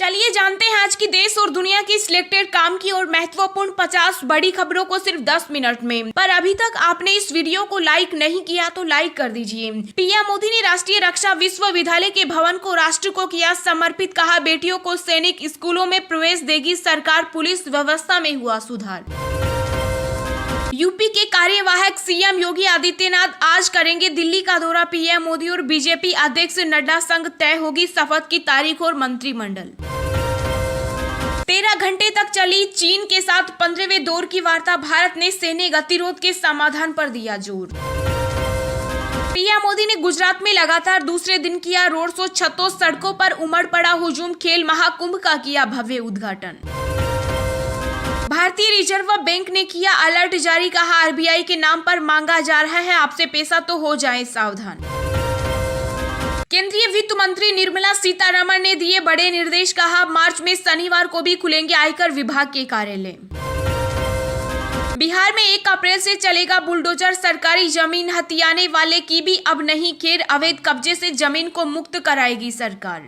चलिए जानते हैं आज की देश और दुनिया की सिलेक्टेड काम की और महत्वपूर्ण 50 बड़ी खबरों को सिर्फ 10 मिनट में। पर अभी तक आपने इस वीडियो को लाइक नहीं किया तो लाइक कर दीजिए। पीएम मोदी ने राष्ट्रीय रक्षा विश्वविद्यालय के भवन को राष्ट्र को किया समर्पित, कहा बेटियों को सैनिक स्कूलों में प्रवेश देगी सरकार, पुलिस व्यवस्था में हुआ सुधार। यूपी के कार्यवाहक सीएम योगी आदित्यनाथ आज करेंगे दिल्ली का दौरा। पीएम मोदी और बीजेपी अध्यक्ष नड्डा संग तय होगी शपथ की तारीख और मंत्रिमंडल। 13 घंटे तक चली चीन के साथ 15वें दौर की वार्ता, भारत ने सैन्य गतिरोध के समाधान पर दिया जोर। पीएम मोदी ने गुजरात में लगातार दूसरे दिन किया रोड शो, छतों सड़कों पर उमड़ पड़ा हुजूम, खेल महाकुंभ का किया भव्य उद्घाटन। भारतीय रिजर्व बैंक ने किया अलर्ट जारी, कहा आरबीआई के नाम पर मांगा जा रहा है आपसे पैसा तो हो जाए सावधान। केंद्रीय वित्त मंत्री निर्मला सीतारमण ने दिए बड़े निर्देश, कहा मार्च में शनिवार को भी खुलेंगे आयकर विभाग के कार्यालय। बिहार में 1 अप्रैल से चलेगा बुलडोजर, सरकारी जमीन हथियाने वाले की भी अब नहीं खैर, अवैध कब्जे से जमीन को मुक्त कराएगी सरकार।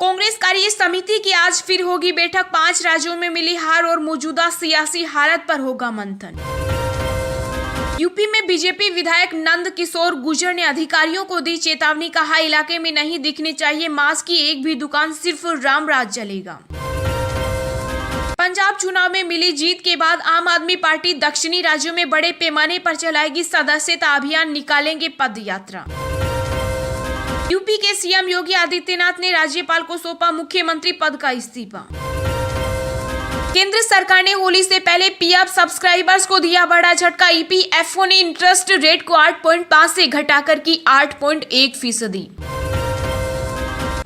कांग्रेस कार्य समिति की आज फिर होगी बैठक, 5 राज्यों में मिली हार और मौजूदा सियासी हालत पर होगा मंथन। यूपी में बीजेपी विधायक नंद किशोर गुर्जर ने अधिकारियों को दी चेतावनी, कहा इलाके में नहीं दिखनी चाहिए मांस की एक भी दुकान, सिर्फ रामराज चलेगा। पंजाब चुनाव में मिली जीत के बाद आम आदमी पार्टी दक्षिणी राज्यों में बड़े पैमाने पर चलाएगी सदस्यता अभियान, निकालेंगे पद यात्रा। यूपी के सीएम योगी आदित्यनाथ ने राज्यपाल को सौंपा मुख्यमंत्री पद का इस्तीफा। केंद्र सरकार ने होली से पहले पीएफ सब्सक्राइबर्स को दिया बड़ा झटका, ईपीएफओ ने इंटरेस्ट रेट को 8.5 से घटाकर की 8.1%।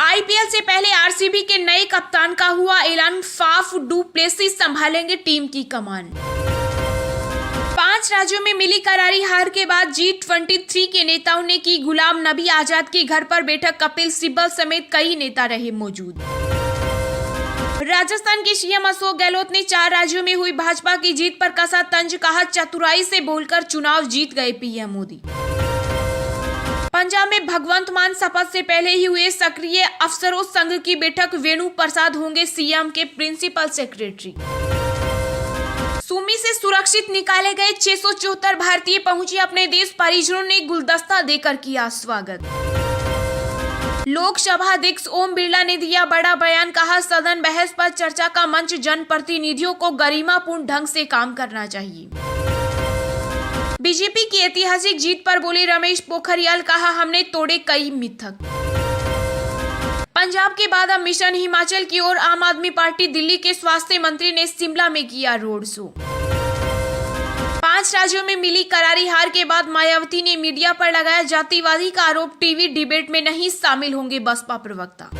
आईपीएल से पहले आरसीबी के नए कप्तान का हुआ ऐलान, फाफ डू प्लेसिस संभालेंगे टीम की कमान। 5 राज्यों में मिली करारी हार के बाद G23 के नेताओं ने की गुलाम नबी आजाद के घर पर बैठक, कपिल सिब्बल समेत कई नेता रहे मौजूद। राजस्थान के सीएम अशोक गहलोत ने 4 राज्यों में हुई भाजपा की जीत पर कसा तंज, कहा चतुराई से बोलकर चुनाव जीत गए पीएम मोदी। पंजाब में भगवंत मान शपथ से पहले ही हुए सक्रिय अफसरों संघ की बैठक, वेणु प्रसाद होंगे सीएम के प्रिंसिपल सेक्रेटरी। सूमी से सुरक्षित निकाले गए 674 भारतीय पहुंचे अपने देश, परिजनों ने गुलदस्ता देकर किया स्वागत। लोकसभा अध्यक्ष ओम बिरला ने दिया बड़ा बयान, कहा सदन बहस पर चर्चा का मंच, जनप्रतिनिधियों को गरिमापूर्ण ढंग से काम करना चाहिए। बीजेपी की ऐतिहासिक जीत पर बोले रमेश पोखरियाल, कहा हमने तोड़े कई मिथक। पंजाब के बाद अब मिशन हिमाचल की ओर आम आदमी पार्टी, दिल्ली के स्वास्थ्य मंत्री ने शिमला में किया रोड शो। 5 राज्यों में मिली करारी हार के बाद मायावती ने मीडिया पर लगाया जातिवादी का आरोप, टीवी डिबेट में नहीं शामिल होंगे बसपा प्रवक्ता।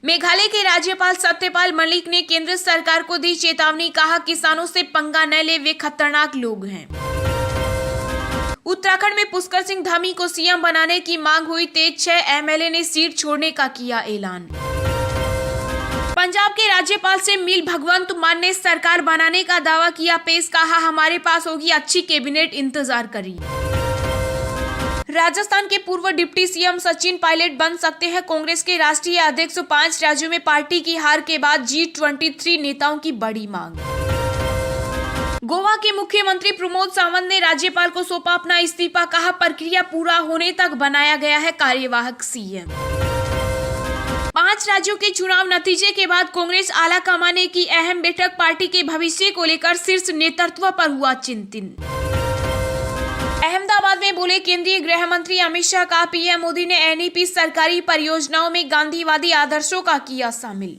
मेघालय के राज्यपाल सत्यपाल मलिक ने केंद्र सरकार को दी चेतावनी, कहा किसानों से पंगा न ले, वे खतरनाक लोग हैं। उत्तराखंड में पुष्कर सिंह धामी को सीएम बनाने की मांग हुई तेज, 6 एमएलए ने सीट छोड़ने का किया ऐलान। पंजाब के राज्यपाल से मिल भगवंत मान ने सरकार बनाने का दावा किया पेश, कहा हमारे पास होगी अच्छी कैबिनेट, इंतजार करिए। राजस्थान के पूर्व डिप्टी सीएम सचिन पायलट बन सकते हैं कांग्रेस के राष्ट्रीय अध्यक्ष, 5 राज्यों में पार्टी की हार के बाद G23 नेताओं की बड़ी मांग। गोवा के मुख्यमंत्री प्रमोद सावंत ने राज्यपाल को सौंपा अपना इस्तीफा, कहा प्रक्रिया पूरा होने तक बनाया गया है कार्यवाहक सीएम। 5 राज्यों के चुनाव नतीजे के बाद कांग्रेस आला कमाने की अहम बैठक, पार्टी के भविष्य को लेकर शीर्ष नेतृत्व पर हुआ चिंतन। अहमदाबाद में बोले केंद्रीय गृह मंत्री अमित शाह, का पीएम मोदी ने एनईपी सरकारी परियोजनाओं में गांधीवादी आदर्शों का किया शामिल।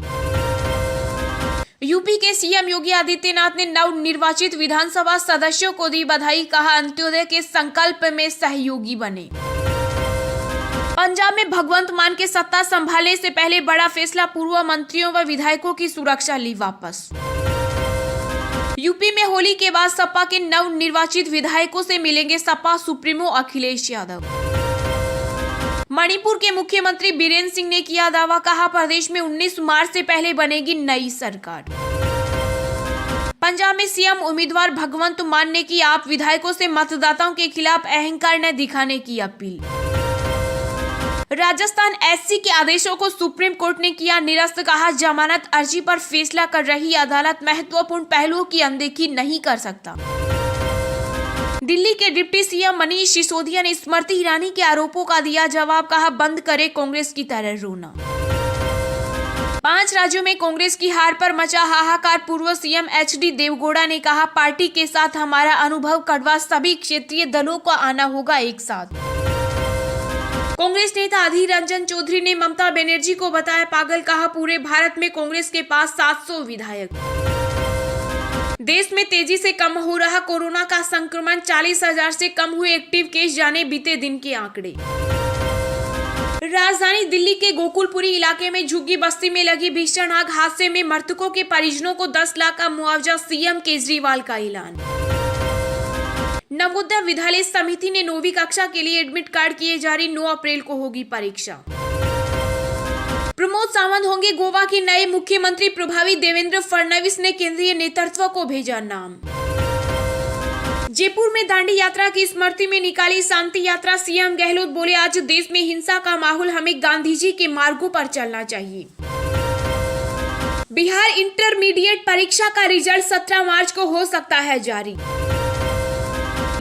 यूपी के सीएम योगी आदित्यनाथ ने नव निर्वाचित विधानसभा सदस्यों को दी बधाई, कहा अंत्योदय के संकल्प में सहयोगी बने। पंजाब में भगवंत मान के सत्ता संभालने से पहले बड़ा फैसला, पूर्व मंत्रियों व विधायकों की सुरक्षा ली वापस। यूपी में होली के बाद सपा के नव निर्वाचित विधायकों से मिलेंगे सपा सुप्रीमो अखिलेश यादव। मणिपुर के मुख्यमंत्री बीरेन्द्र सिंह ने किया दावा, कहा प्रदेश में 19 मार्च से पहले बनेगी नई सरकार। पंजाब में सीएम उम्मीदवार भगवंत मान ने की आप विधायकों से मतदाताओं के खिलाफ अहंकार न दिखाने की अपील। राजस्थान एससी के आदेशों को सुप्रीम कोर्ट ने किया निरस्त, कहा जमानत अर्जी पर फैसला कर रही अदालत महत्वपूर्ण पहलुओं की अनदेखी नहीं कर सकता। दिल्ली के डिप्टी सीएम मनीष सिसोदिया ने स्मृति ईरानी के आरोपों का दिया जवाब, कहा बंद करे कांग्रेस की तरह रोना। 5 राज्यों में कांग्रेस की हार पर मचा हाहाकार, पूर्व सीएम एचडी देवगौड़ा ने कहा पार्टी के साथ हमारा अनुभव कड़वा, सभी क्षेत्रीय दलों को आना होगा एक साथ। कांग्रेस नेता अधीर रंजन चौधरी ने ममता बनर्जी को बताया पागल, कहा पूरे भारत में कांग्रेस के पास 700 विधायक। देश में तेजी से कम हो रहा कोरोना का संक्रमण, 40,000 से कम हुए एक्टिव केस, जाने बीते दिन के आंकड़े। राजधानी दिल्ली के गोकुलपुरी इलाके में झुग्गी बस्ती में लगी भीषण आग, हादसे में मृतकों के परिजनों को 10 लाख का मुआवजा, सीएम केजरीवाल का ऐलान। नवोदय विद्यालय समिति ने 9वीं कक्षा के लिए एडमिट कार्ड किए जारी, 9 अप्रैल को होगी परीक्षा। प्रमोद सावंत होंगे गोवा के नए मुख्यमंत्री, प्रभावी देवेंद्र फडणवीस ने केंद्रीय नेतृत्व को भेजा नाम। जयपुर में दांडी यात्रा की स्मृति में निकाली शांति यात्रा, सीएम गहलोत बोले आज देश में हिंसा का माहौल, हमें गांधी जी के मार्गों पर चलना चाहिए। बिहार इंटरमीडिएट परीक्षा का रिजल्ट 17 मार्च को हो सकता है जारी।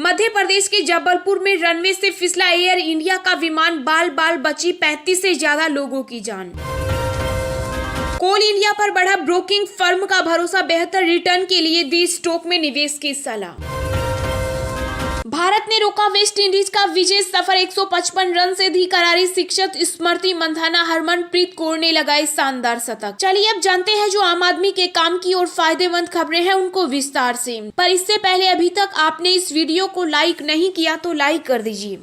मध्य प्रदेश के जबलपुर में रनवे से फिसला एयर इंडिया का विमान, बाल बाल बची 35 से ज्यादा लोगों की जान। कोल इंडिया पर बढ़ा ब्रोकिंग फर्म का भरोसा, बेहतर रिटर्न के लिए दी स्टॉक में निवेश की सलाह। भारत ने रोका वेस्ट इंडीज का विजय सफर, 155 रन से दी करारी शिक्षक, स्मृति मंधाना, हरमनप्रीत कौर ने लगाए शानदार शतक। चलिए अब जानते हैं जो आम आदमी के काम की और फायदेमंद खबरें हैं उनको विस्तार से। पर इससे पहले अभी तक आपने इस वीडियो को लाइक नहीं किया तो लाइक कर दीजिए।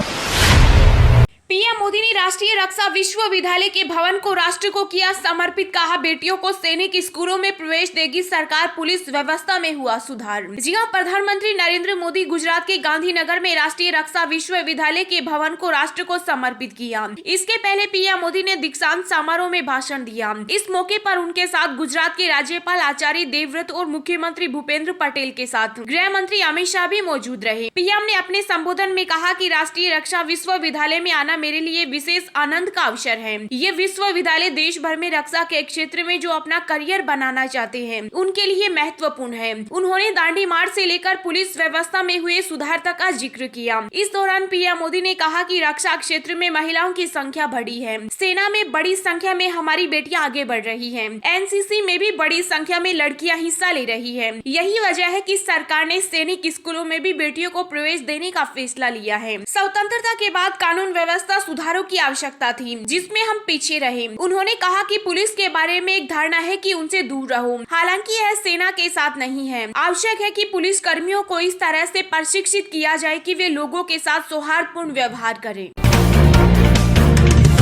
पीएम मोदी ने राष्ट्रीय रक्षा विश्वविद्यालय के भवन को राष्ट्र को किया समर्पित, कहा बेटियों को सैनिक स्कूलों में प्रवेश देगी सरकार, पुलिस व्यवस्था में हुआ सुधार। जी हां, प्रधानमंत्री नरेंद्र मोदी गुजरात के गांधीनगर में राष्ट्रीय रक्षा विश्वविद्यालय के भवन को राष्ट्र को समर्पित किया। इसके पहले पीएम मोदी ने दीक्षांत समारोह में भाषण दिया। इस मौके पर उनके साथ गुजरात के राज्यपाल आचार्य देवव्रत और मुख्यमंत्री भूपेंद्र पटेल के साथ गृह मंत्री अमित शाह भी मौजूद रहे। पीएम ने अपने संबोधन में कहा कि राष्ट्रीय रक्षा विश्वविद्यालय में आना मेरे लिए विशेष आनंद का अवसर है। ये विश्वविद्यालय देश भर में रक्षा के क्षेत्र में जो अपना करियर बनाना चाहते हैं उनके लिए महत्वपूर्ण है। उन्होंने दांडी मार्च से लेकर पुलिस व्यवस्था में हुए सुधार तक का जिक्र किया। इस दौरान पीएम मोदी ने कहा कि रक्षा क्षेत्र में महिलाओं की संख्या बढ़ी है, सेना में बड़ी संख्या में हमारी बेटियां आगे बढ़ रही हैं, एनसीसी में भी बड़ी संख्या में लड़कियां हिस्सा ले रही है। यही वजह है कि सरकार ने सैनिक स्कूलों में भी बेटियों को प्रवेश देने का फैसला लिया है। स्वतंत्रता के बाद कानून व्यवस्था सुधारों की आवश्यकता थी जिसमें हम पीछे रहे। उन्होंने कहा कि पुलिस के बारे में एक धारणा है कि उनसे दूर रहो, हालांकि यह सेना के साथ नहीं है। आवश्यक है कि पुलिस कर्मियों को इस तरह से प्रशिक्षित किया जाए कि वे लोगों के साथ सौहार्दपूर्ण व्यवहार करें।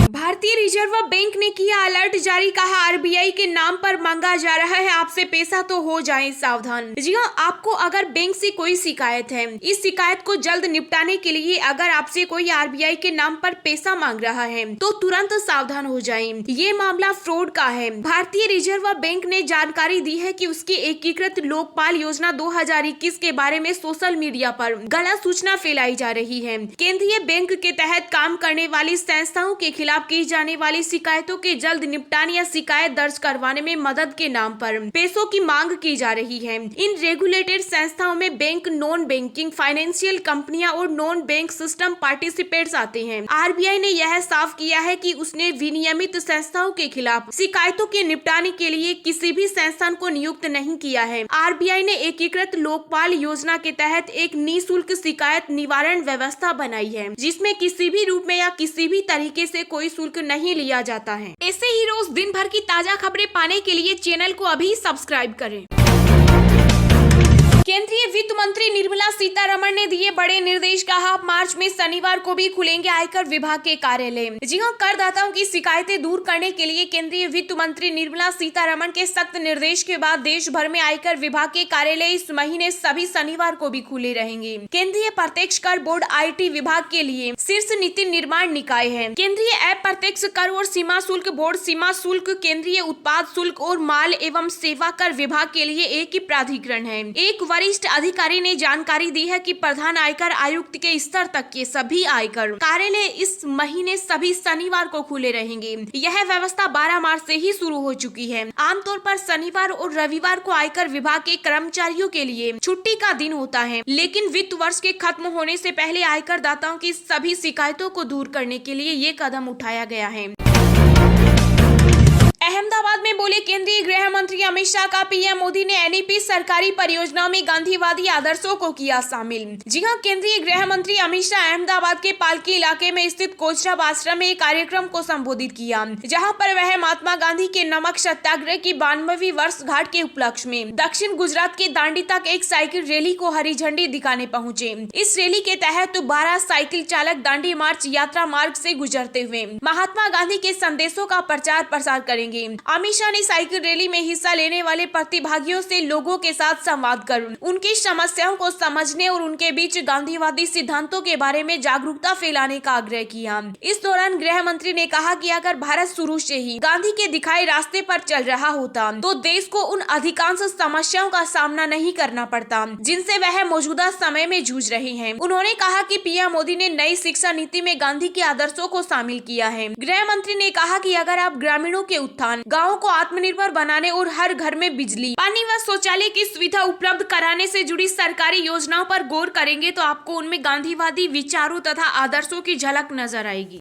भारतीय रिजर्व बैंक ने किया अलर्ट जारी, कहा आरबीआई के नाम पर मांगा जा रहा है आपसे पैसा तो हो जाएं सावधान। जी हां, आपको अगर बैंक से कोई शिकायत है, इस शिकायत को जल्द निपटाने के लिए अगर आपसे कोई आरबीआई के नाम पर पैसा मांग रहा है तो तुरंत सावधान हो जाएं। ये मामला फ्रॉड का है। भारतीय रिजर्व बैंक ने जानकारी दी है कि उसकी एकीकृत लोकपाल योजना 2021 के बारे में सोशल मीडिया पर गलत सूचना फैलाई जा रही है। केंद्रीय बैंक के तहत काम करने वाली संस्थाओं के खिलाफ की जाने वाली शिकायतों के जल्द निपटान या शिकायत दर्ज करवाने में मदद के नाम पर पैसों की मांग की जा रही है। इन रेगुलेटेड संस्थाओं में बैंक, नॉन बैंकिंग फाइनेंशियल कंपनियां और नॉन बैंक सिस्टम पार्टिसिपेट्स आते हैं। आरबीआई ने यह साफ किया है कि उसने विनियमित संस्थाओं के खिलाफ शिकायतों के निपटाने के लिए किसी भी संस्थान को नियुक्त नहीं किया है। आरबीआई ने एकीकृत लोकपाल योजना के तहत एक निःशुल्क शिकायत निवारण व्यवस्था बनाई है जिसमें किसी भी रूप में या किसी भी तरीके से कोई शुल्क नहीं लिया जाता है। ऐसे ही रोज दिन भर की ताजा खबरें पाने के लिए चैनल को अभी सब्सक्राइब करें। केंद्रीय वित्त मंत्री निर्मला सीतारमण ने दिए बड़े निर्देश, कहा मार्च में शनिवार को भी खुलेंगे आयकर विभाग के कार्यालय। जी हां, करदाताओं की शिकायतें दूर करने के लिए केंद्रीय वित्त मंत्री निर्मला सीतारमण के सख्त निर्देश के बाद देश भर में आयकर विभाग के कार्यालय इस महीने सभी शनिवार को भी खुले रहेंगे। केंद्रीय प्रत्यक्ष कर बोर्ड आईटी विभाग के लिए शीर्ष नीति निर्माण निकाय है। केंद्रीय अप्रत्यक्ष कर और सीमा शुल्क बोर्ड सीमा शुल्क, केंद्रीय उत्पाद शुल्क और माल एवं सेवा कर विभाग के लिए एक ही प्राधिकरण है। एक वरिष्ठ अधिकारी ने जानकारी दी है कि प्रधान आयकर आयुक्त के स्तर तक के सभी आयकर कार्यालय इस महीने सभी शनिवार को खुले रहेंगे। यह व्यवस्था 12 मार्च से ही शुरू हो चुकी है। आमतौर पर शनिवार और रविवार को आयकर विभाग के कर्मचारियों के लिए छुट्टी का दिन होता है, लेकिन वित्त वर्ष के खत्म होने से पहले आयकर दाताओं की सभी शिकायतों को दूर करने के लिए ये कदम उठाया गया है। अहमदाबाद में बोले केंद्रीय गृह मंत्री अमित शाह का पीएम मोदी ने एनईपी सरकारी परियोजनाओं में गांधीवादी आदर्शों को किया शामिल। जी हां, केंद्रीय गृह मंत्री अमित शाह अहमदाबाद के पालकी इलाके में स्थित कोचरब आश्रम में एक कार्यक्रम को संबोधित किया, जहां पर वह महात्मा गांधी के नमक सत्याग्रह की 92वीं वर्षगांठ के उपलक्ष्य में दक्षिण गुजरात के दांडी तक एक साइकिल रैली को हरी झंडी दिखाने पहुंचे। इस रैली के तहत 12 साइकिल चालक दांडी मार्च यात्रा मार्ग से गुजरते हुए महात्मा गांधी के संदेशों का प्रचार प्रसार करेंगे। अमित शाह ने साइकिल रैली में हिस्सा लेने वाले प्रतिभागियों से लोगों के साथ संवाद कर उनकी समस्याओं को समझने और उनके बीच गांधीवादी सिद्धांतों के बारे में जागरूकता फैलाने का आग्रह किया। इस दौरान गृह मंत्री ने कहा कि अगर भारत शुरू से ही गांधी के दिखाए रास्ते पर चल रहा होता तो देश को उन अधिकांश समस्याओं का सामना नहीं करना पड़ता जिनसे वह मौजूदा समय में जूझ रहे हैं। उन्होंने कहा कि पीएम मोदी ने नई शिक्षा नीति में गांधी के आदर्शों को शामिल किया है। गृह मंत्री ने कहा कि अगर आप ग्रामीणों के उत्थान, गाँव को आत्मनिर्भर बनाने और हर घर में बिजली, पानी व शौचालय की सुविधा उपलब्ध कराने से जुड़ी सरकारी योजनाओं पर गौर करेंगे तो आपको उनमें गांधीवादी विचारों तथा आदर्शों की झलक नजर आएगी।